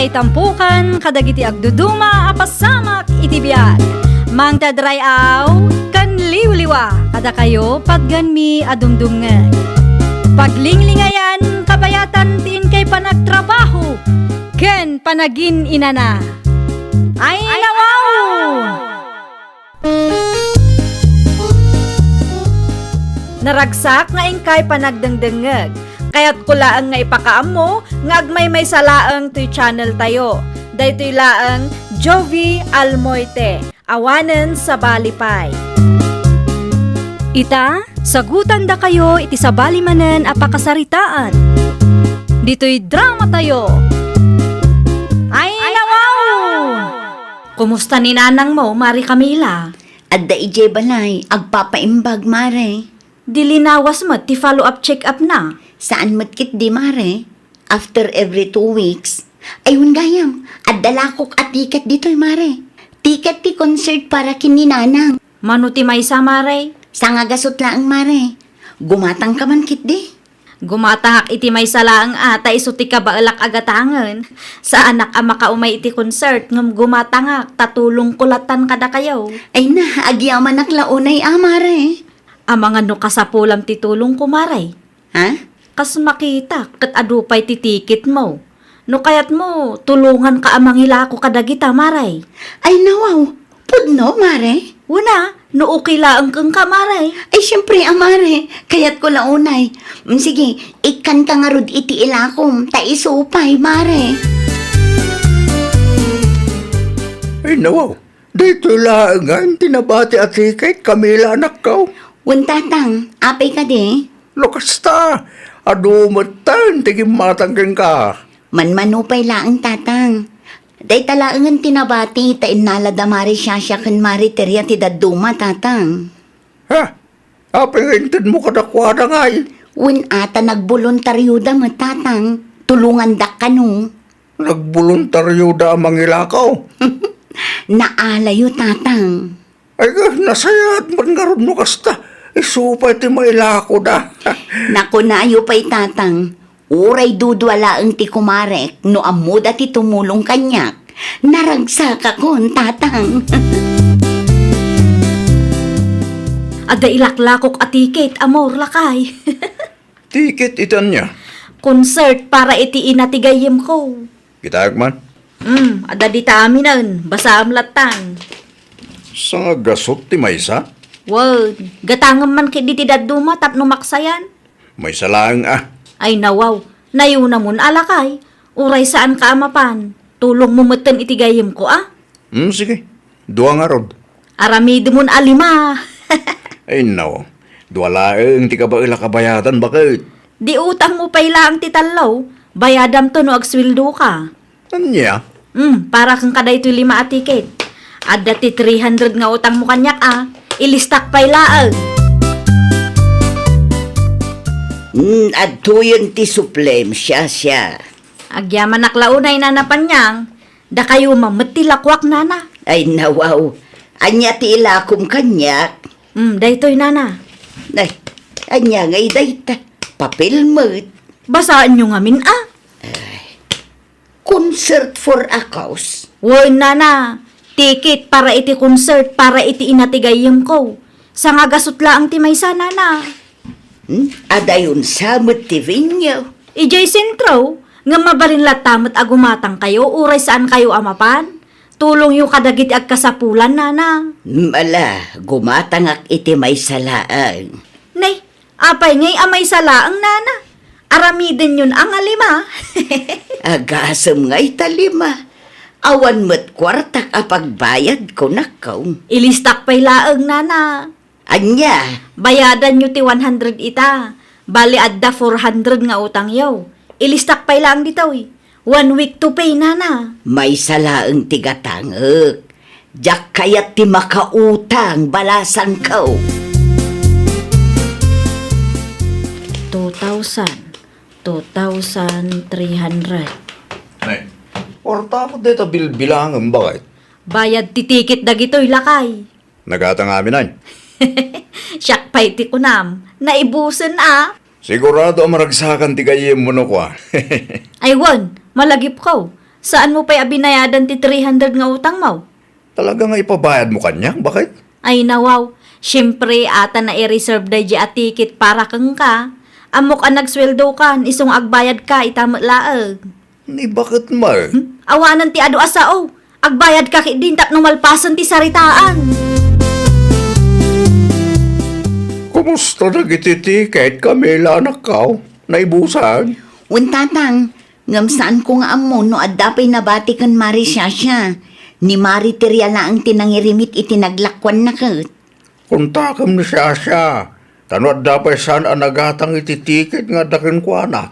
may tampukan, kadagiti agduduma, apasamak iti biag. Mang tadrayaw, kan liwliwa, kada kayo pagganmi adumdumngan. Paglinglingayan, kabayatan tiin kay panagtrabaho, ken panagin inana. Ay nawaw! Naragsak nga ingkay panagdengdengeg. Kaya't kulaang nga ipakaam mo, nga agmay may salaang to'y channel tayo. Daytoy laang Jovi Almoite, awanen sa balipay. Ita, sagutan da kayo iti sa balimanen apakasaritaan. Dito'y drama tayo. Ay nawaw! Kumusta ni nanang mo, Mari Camila? Adda ije balay, agpapaimbag mare. Dilinawas mo, ti follow-up check-up na. Saan matkit di mare? After every 2 weeks. Ayun gayam, adalakok at tiket dito'y mare. Tiket ti concert para kininanang. Manuti may sa Mare? Sa nga gasot laang mare. Gumatang ka man kit di. Gumatahak iti may salaang ata isuti ka baalak agatangan. Sa anak ama ka umay iti concert ngam gumatangak tatulong kulatan kada kayaw. Ay na, agyaman naklaunay mare. Amang ano kasapulam titulong kumaray. Ha? Kas makita kat adupay titikit mo. No kayat mo tulungan ka amang ilako kadagita maray. Ay nawaw, pudno mare. Una, no okay laang kang kamaray. Ay syempre mare, kayat ko launay. Sige, ikan ka nga rod iti ilakom, ta isupay mare. Ay nawaw, dito laangan, tinabati at hikay, Camila anak ko. Untatang, apay ka di? Lukas ta, adumatan, tigim matanggang ka. Manmanupay laang tatang. Day talaangan tinabati, ta inalada mari siya kan mari terya ti daduma tatang. Ha? Apingintid mo kadakwada nga eh. Win ata nagboluntaryuda mo tatang, tulungan dak kanu. Nagboluntaryo da ang mangilakaw. Naalayo tatang. Ay ka, nasayat man nga ron mo kasta. Isupay ti mailako da. Naku naayo pa'y tatang. Uray dudwala ang ti kumarek, no amuda ti tumulong kanyak. Naragsak akon, tatang. Ada ilaklakok atiket amor lakay. Tiket itan niya. Concert para iti inatigayim ko. Kitayag man. Ada di taminan, basa amlatan. Sa nga gasot ti maysa, Wag, gatangam man kit di daduma tapno maksayan. may salang Ay nawaw, nayuna mun alakay. Uray saan ka amapan? Tulong mo matan itigayim ko Sige, duwa nga rod. Aramid mun alima. Ay naw, duwalaeng ti kabaila kabayatan bakit? Di utang mo pay lang titalaw. Bayadam to no agswildo ka. Anya? Para kang kaday to 5 atiket. Adda ti 300 nga utang mo kanyak Ilistak pay laag. At tuyon ti suplem siya. Agyaman naklaunay na napanyang. Da kayo mamatilakwak nana. Ay nawaw, anya ti ilakom kanyak. Daytoy nana. Ay, anya ngay dayta, papel mo't. Basaan nyo ngamin Concert for a cause. Woy nana, ticket para iti concert para iti inatigayim ko. Sa nga gasutla ang timaysa nana. Adayon sa motivinyo. Ijay sentro, nga mabalin latamot agumatang kayo, uray saan kayo amapan? Tulong yung kadagit ag kasapulan nana. Mala, gumatangak iti may salaan. Nay, apay ngay amay salaang nana. Aramiden yun ang alima. Agasam nga'y talima. Awan mo't kwartak apagbayad ko nakaw. Ilistak pay laang nana. Anya, Bayadan nyo ti 100 ita. Bali adda 400 nga utang yaw. Ilistak pay lang dito 1 week to pay nana. may salaang tigatangak. Diyak kayat ti makautang balasan ko. 2,000. 2,300. Nay, orta mo dito bilbilangan bakit? Bayad ti ticket dagitoy lakay. Nagatang amin ay. Siyak pay ti kunam. Naibusen Sigurado ang maragsakan ti kayem mo no kwa. Aywan, malagip ko. Saan mo pa'y abinayadan ti 300 nga utang mo? Talaga nga ipabayad mo kanya? Bakit? Ay nawaw, syempre ata na i-reserve da di a ticket para kang ka. Amok ang nagsweldo kan, isong agbayad ka, itamot laag. Ni bakit mar? Awanan ti ado asao, agbayad ka din tapno malpasan ti saritaan. Kumusta na gititiket Camila anak ka? Naibusan? Untatang, ngam saan ko nga amo no adapay nabati kan Mari siya. Ni Mari Teriala ang tinangirimit itinaglakwan na kat. Kuntakam ni siya. Tanot dapat saan ang nagatang ititiket nga dakin kwa na.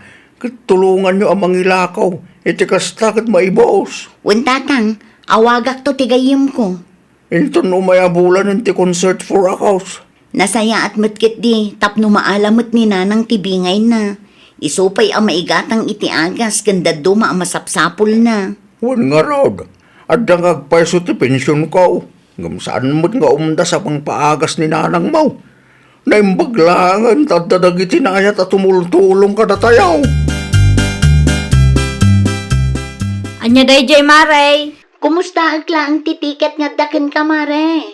Tulungan nyo ang mangilakaw. Itikastakit maibos. Untatang, awagak to tigayim ko. Ito no mayabulan ti concert for a house. Nasaya at matkit di, tapno maalamot ni nanang tibingay na. Isupay ang maigatang itiagas, ganda duma ang masapsapol na. Wan nga rod. At dangag paiso ti pensyon ko. Ngam saan mo't nga umda sa pang paagas ni nanang mo. Naimbaglangan, tadadag itinayat at tumultulong ka na tayaw. Anya day jay Maray? Kumusta agla ang titiket nga dakin ka, Mare?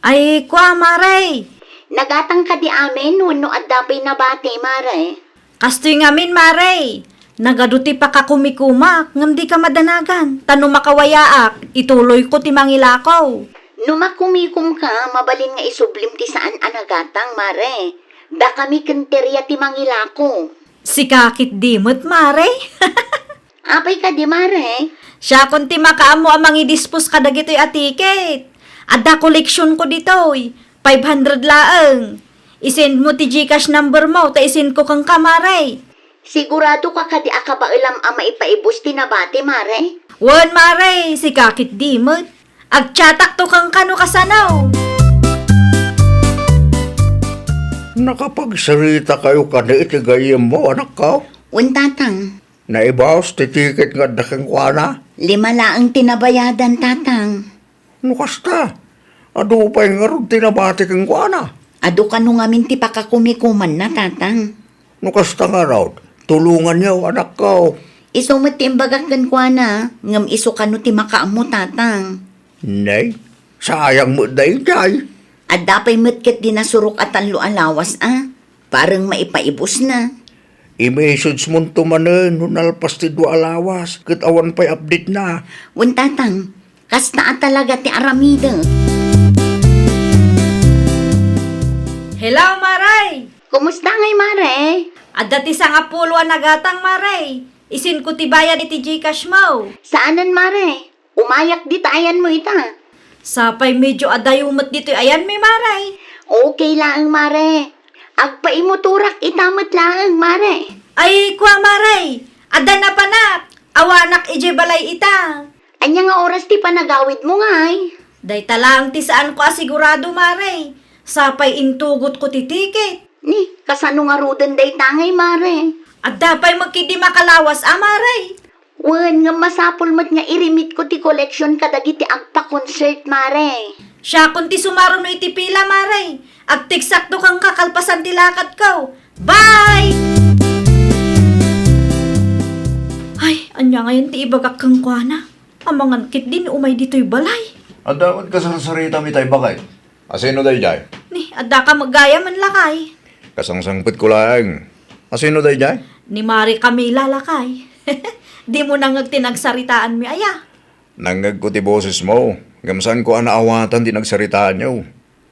Ay kwa Maray? Nagatang ka di amin, no adapay nabati, Mare. Kastoy ngamin Maray. Nagaduti pa ka kumikumak, ngam di ka madanagan. Tano makawayaak, ituloy ko ti mangilakaw. Numakumikum ka, mabalin nga isublim ti saan anagatang, Mare. Da kami kenterya ti mangilako. Si kakit dimot Maray. Apay ka di, Mare. Siya kung ti makaamo ang mangidispos ka dagito'y atiket. Adda koleksyon ko dito'y 500 laang. Isend mo ti Gcash number mo, ta isend ko kang kamaray. Sigurado ka kadi akabailam ang maipaibos ti nabati, Mare. Wan Maray, si kakit dimot. Agtsatak to kang kano kasanaw. Nakapagsarita kayo ka na itigayim mo, anak ka. Untatang, Naibawas ti tiket nga daking kwa na. 5 laang tinabayadan, tatang. Nukasta. Ado pa'y nga rin tinabati kang kwa na. Ado ka nung amin ti pakakumikuman na, tatang. Nukasta nga raw. Tulungan niyo, anak ka. Isumot ti imbagakan kwa na, ngam iso ka no ti makaamo, tatang. Nay, sayang mo day day. At dapay matkit di nasurok at ang lualawas, Parang maipaibos na. I-message mo tumanen, nunalpas ti do alawas. Kit awan pa'y update na. Untatang, kasta at talaga ti aramida. Hello Maray! Kumusta ngay, Mare? Adda ti sangapulo ang nagatang Maray. Isin ko ti bayad iti Gcash mo. Saanan, Mare? Umayak di tayan mo ita. Sapay medyo adayumot dito ayan may Maray. Okay lang, Mare. Agpaimuturak itamat lang, Mare. Ay kwa Maray, adda na panak. Awanak ije balay ita. Anya nga oras ti panagawid mo ngay. Day talang ti saan ko asigurado Maray. Sapay intugot ko ti tiket. Ni, kasano nga rudan day tangay, Mare. Adda pa'y magkidi makalawas Maray. Wan nga masapol mat nga irimit ko ti koleksyon kadagiti agpa-concert, Mare. Siya kung ti sumaro no iti pila Maray. Agtiksakto kang kakalpasan ti lakad ko. Bye! Ay, anya ngayon ti ibagak kang kuana. Amangan kit din umay dito'y balay. Adawad ka sa sarita mi tay bakay. Asino day jay? Ni, adda ka maggaya man lakay. Kasangsangpit ko lang. Asino day jay? Ni Mari Camila lakay. Di mo nang tinagsaritaan mi aya. Nangag ko ti boses mo. Gamsan ko anaawatan ti nagsaritaan niyo.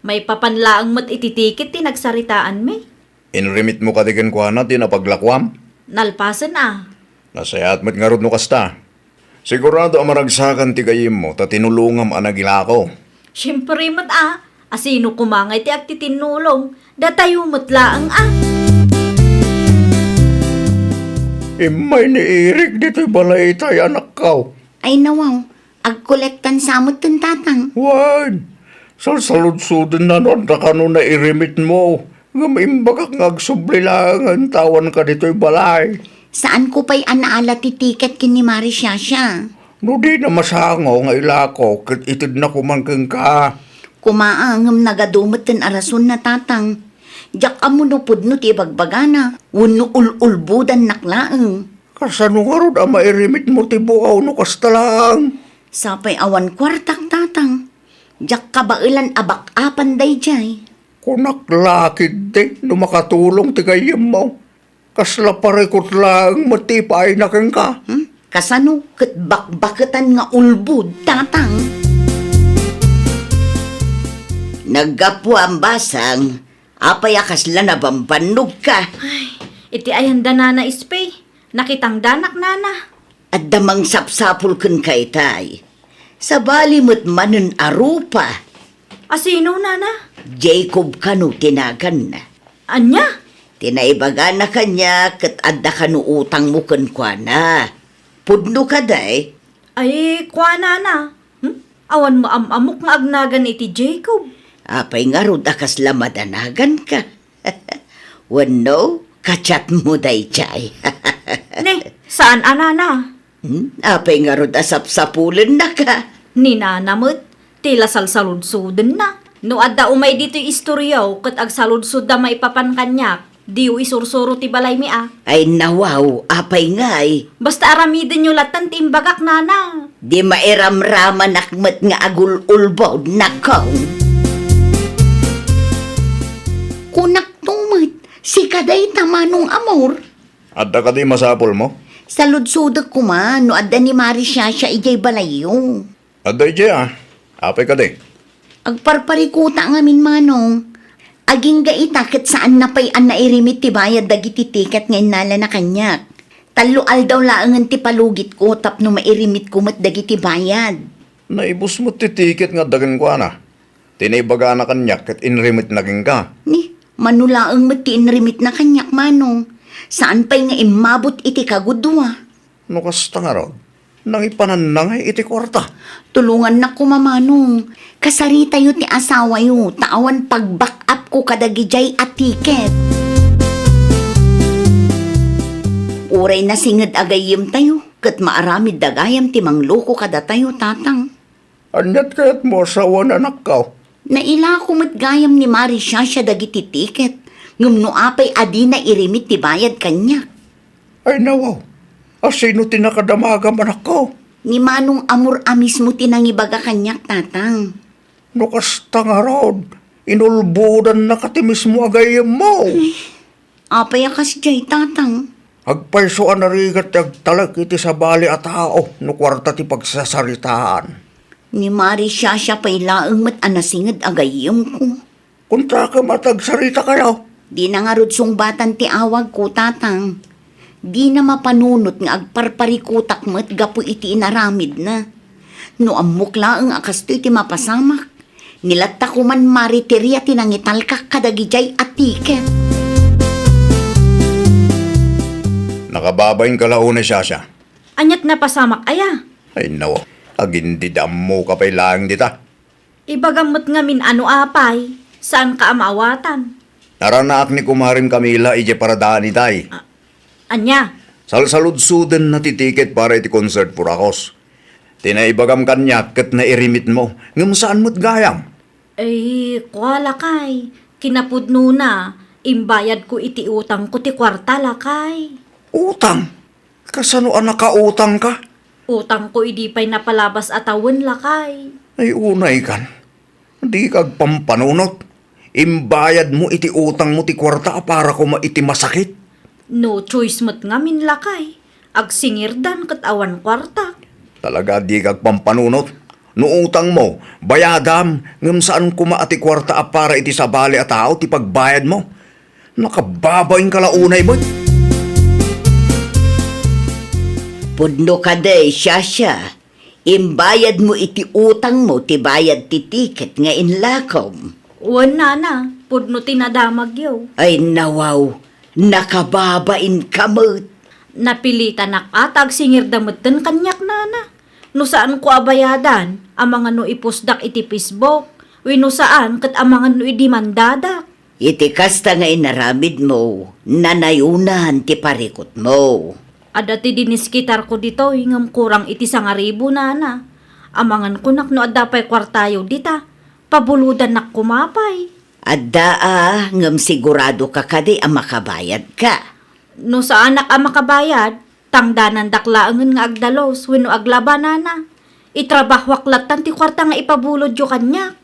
May papanlaang mat ititikit tinagsaritaan mi. Inrimit mo katikin ko na ti napaglakwam. Nalpasan Nasayat mo't nga rod no kasta. Sigurado ang maragsakan ti gayim mo ta tinulungam anagila ko. Siyempre mat asino kumangay ti agtitinulong. Datayo mat laang Imay ni Eric dito'y balay tay, anak ka. Ay nawaw, agkolektan samot tun, tatang. Wan, salsalud-sudin na nun na kano na irimit mo. Ngamimbagak ngagsublilangan, tawan ka dito'y balay. Saan ko pa'y anaala ti tiket kini Mari siya. No di na masango nga ilako, kit itid na kumangkang ka. Kumaangam nagadumot tin arason na, tatang. Diyak amunupod no ti bagbagana. Wano ululbudan naklaang. Kasano nga ron ang mairimit mo tibuaw no kasta lang. Sapay awan kwartak tatang. Jak kabailan abak apan day jay. Kunak lakid de no makatulong ti kayem mo. Kasla parekot lang matipay na kang ka. Kasano ket bakbaketan nga ulbud tatang. Naggapo ang basang. Apay akasla na bambanog ka. Iti ayanda nana ispay. Nakitang danak nana. At damang sapsapul kun kay tay. Sa bali mo't manon arupa. Asino nana? Jacob kanu tinagan na. Anya? Tinaibaga na kanya kat adda kanu utang mo kun kwa na. Pudno ka day. Ay, kwa nana. Awan mo amok nga agnagan iti Jacob. Apay nga rod akas lamadanagan ka. Wano, kachat mo day chay. Ne, saan anana? Apay nga rod asap-sapulan na ka. Ni nanamot, tila salsaludsuden na. No adda umay dito'y istoryaw, kat agsaludsud da maipapan kanyak. Diyo isursuro ti balay mi ah. Ay nawaw, apay nga ay. Basta aramidin nyo latan ti imbagak nana. Di mairamraman akmat nga agul-ulbod na kong. Kunak tumit, si kaday tamanong amor. Adda ka di masapol mo? Sa ludsudak ko man, no adda ni Marisha siya ijay balayo. Adda ije apay ka di. Agparparikuta ngamin manong. Aging gaitakit saan na pa'y nairimit ti bayad dagiti tiket nga inala na kanyak. Talual daw laangan ti palugit ko tapno mairimit ko mat dagiti bayad. Naibos mo ti ticket nga dagan ko na. Tinaibaga na kanyak kat inrimit naging ka. Ni, manulaang mat ti inrimit na kanyak manong. Saan pa'y nga imabot iti kagudwa? No kasta nga ron. Nang ipanan na nga iti kwarta. Tulungan na ko mamanong. Kasari tayo ti asawa yo. Taawan pag-back up ko kadagijay at tiket. Uray na singad agayim tayo. Kat maaramid dagayam ti mangloko kada tayo tatang. Anyat kaya't mo asawa na anak ka. Naila ko matgayam ni Marisha siya dagiti tiket. Ngumno apay adi na irimit ti bayad kanyak. Ay nawaw. Asino tinakadamaga manak ko. Ni manong amor amis mo tinangibaga kanyak tatang. No kasta nga ron. Inulbudan na katimis mo agayem mo. Apay akas jay tatang. Agpaysoan na rigat agtalag iti sa bali at tao. No kwarta ti pagsasaritaan. Ni Marisha siya pa'y laang mat anasingad agayim ko. Kunta ka matagsarita kayo. Di na nga rudsong batan ti awag ko tatang. Di na mapanunot nga agparparikutak mat gapo iti inaramid na. No amukla ang akasto iti mapasamak. Nilatta ko man mariteria tinangital ka kadagijay at tiket. Nakababayin ka launa siya. Anyat na pasamak aya. Ay nawa, agindidam mo ka pa'y laang dita. Ibagamot nga min ano apay. Saan ka amawatan? Naranaak ni kumarin Camila ije paradaan itay. Anya? Salsaludsudan na ti ticket para iti concert purakos. Tinaibagam kanyak kat na irimit mo. Ngam saan mo't gayam? Ay, kuala kay. Kinapudno na. Imbayad ko iti utang ko ti kwarta lakay. Utang? Kasano ang nakautang ka? Utang ko idi pa'y napalabas atawon lakay. Ay unay kan. Di kag pampanunot. Imbayad mo iti utang mo ti kwarta para ko maiti masakit. No choice mo't nga min lakay. Agsingirdan kat awan kwarta. Talaga di kag pampanunot. No utang mo, bayadam, ngam saan kuma ati kwarta para iti sabali at tao ti pagbayad mo. Nakababayin ka launay mo. Pudno ka day, Shasha. Imbayad mo iti utang mo, ti bayad ti tiket nga inlakom. Wan na, pudno tinadamag yaw. Ay nawaw, nakababain kamot. Napilitan nakatag singirdamutan kanyak nana. No saan ko abayadan, ang mga no ipusdak iti Facebook. Wino saan kat ang mga no idimandadak. Iti kasta nga inaramid mo, nanayunan ti parikot mo. Adati diniskitar ko dito, hingam kurang iti 1,000 nana. Amangan ko nak no adapay kwartayo dita. Pabuludan nak kumapay. Ngam sigurado ka kadi ang makabayad ka. No saan nak ang makabayad, Tangdanan daklaangan nga agdalos, wenno aglabanan na. Itrabahwak latan ti kwarta nga ipabulod yo kanya.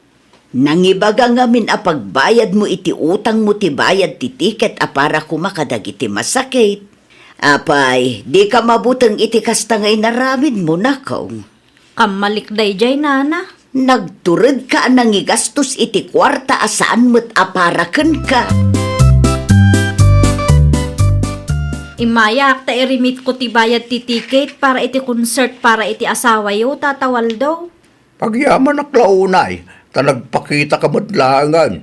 Nangibaga ngamin a pagbayad mo iti utang mo ti bayad ti tiket a para kumakadag iti masakit. Apay, di ka mabutang iti kasta nga inaramid mo na kaong. Kamalikday jay nana. Nagturod ka nangigastos iti kwarta asaan mo't aparaken ka. Imayak ta irimit ko ti bayad ti ticket para iti concert para iti asawa yo tatawal daw. Pagyaman aklaunay, ta nagpakita ka madlangan.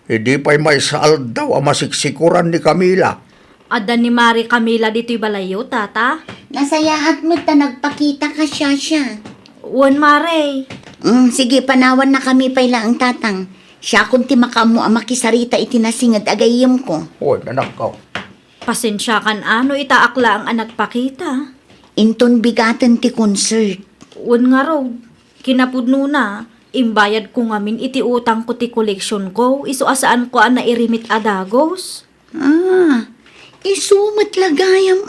Hindi pa'y may saal daw ang masiksikuran ni Camila. Ada ni Mari Camila dito'y balayo, tata. Nasayaat mo't ta nagpakita ka siya. Wan Mare. Sige, panawan na kami pala ang tatang. Siya kung ti makamu ang makisarita iti nasingad agayim ko. Hoy, anak ko. Pasensya kan ano itaakla ang anak pakita. Inton bigatan ti concert. Wan nga raw. Kinapudno na. Imbayad ko ngamin iti utang ko ti koleksyon ko. Iso asaan ko ang nairimit adagos. Isumat lagayam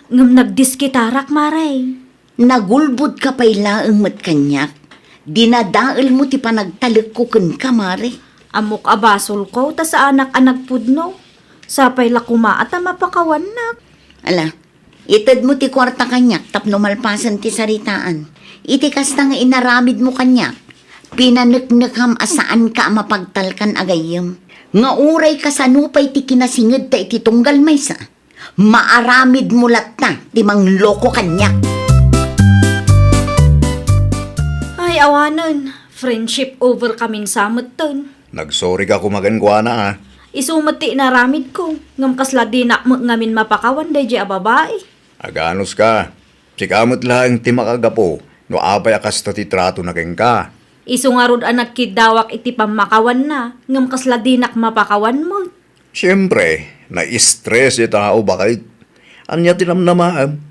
Ngam nagdiskitarak Mare. Nagulbud ka pala ang mat kanyak. Dinadaal mo ti panagtalik ko kun kamari. Amok abasol ko ta sa anak pudno. Sapay la kumaat ang mapakawan na. Ala, itad mo ti kwarta kanyak tapno malpasan ti saritaan. Iti kasta nga inaramid mo kanyak. Pinaneknekham asaan ka mapagtalkan agayem. Nga uray ka sanupay ti kinasingid ta iti tunggal maysa. Maaramid mo latta ti mangloko kanyak. Ay awanan. Friendship over kaming samot ton. Nagsorry ka kumagangguana ha. Isumati na ramid ko. Ngam kasla di na ngamin mapakawan day di ababae. Aganos ka. Sikamot lang ti makagapo. No apay akas ti trato na keng ka. Isu nga rod anak kidawak iti pamakawan na. Ngam kasla di nak mapakawan mo. Siyempre, na-stress yung tao bakit? Anya tinamnamaam.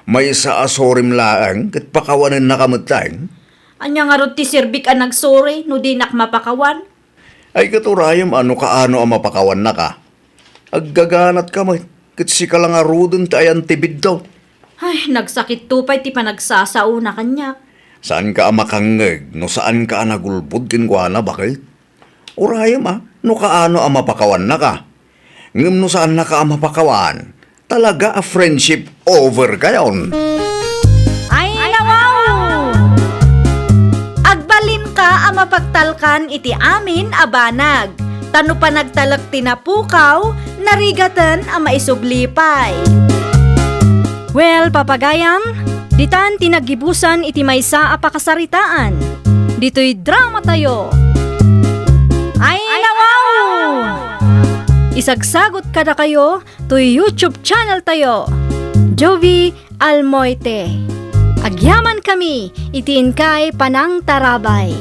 May sa asorim laang kat pakawanan na kamutang. Anya nga rod ti sirbik ang nagsore no di nak mapakawan. Ay katurayam ano kaano ang mapakawan na ka. Aggaganat ka mo. Kat si ka lang arudon tayan tibid daw. Ay, nagsakit tupay ti panagsasao na kanya. Saan ka ang makangeg? No saan ka ang nagulbud kingwana bakit? Urayam no kaano ang mapakawan na ka. Ngam no saan na ka ang mapakawan. Talaga a friendship over kayon. Ay, nawaw! Agbalin ka ang mapagtalkan iti amin abanag. Tano pa nagtalak tinapukaw, narigatan ang maisublipay. Well, papagayam, ditan tinagibusan iti maysa a pakasaritaan. Dito'y drama tayo. Ay, nawaw! Isagsagot kada kayo to YouTube channel tayo. Jovi Almoite. Agyaman kami, itiin kay Panang Tarabay.